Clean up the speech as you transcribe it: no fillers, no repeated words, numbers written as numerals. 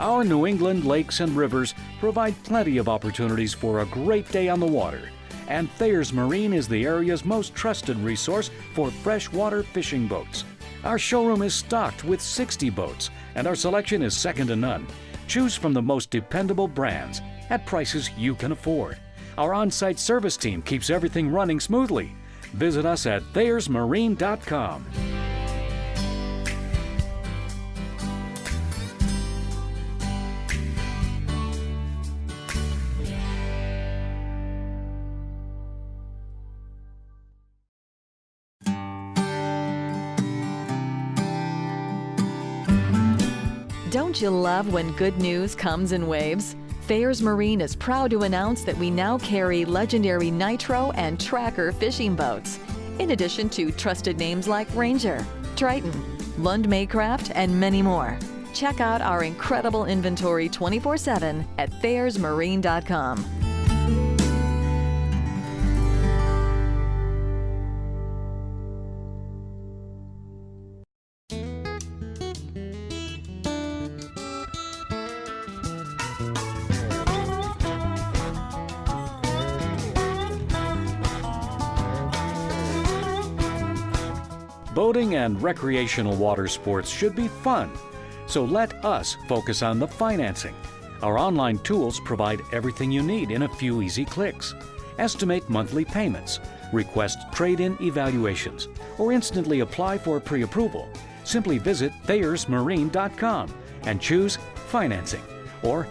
Our New England lakes and rivers provide plenty of opportunities for a great day on the water. And Thayer's Marine is the area's most trusted resource for freshwater fishing boats. Our showroom is stocked with 60 boats, and our selection is second to none. Choose from the most dependable brands at prices you can afford. Our on-site service team keeps everything running smoothly. Visit us at thayersmarine.com. Don't you love when good news comes in waves? Thayer's Marine is proud to announce that we now carry legendary Nitro and Tracker fishing boats, in addition to trusted names like Ranger, Triton, Lund Maycraft, and many more. Check out our incredible inventory 24/7 at thayersmarine.com. Boating and recreational water sports should be fun, so let us focus on the financing. Our online tools provide everything you need in a few easy clicks. Estimate monthly payments, request trade-in evaluations, or instantly apply for pre-approval. Simply visit thayersmarine.com and choose Financing, or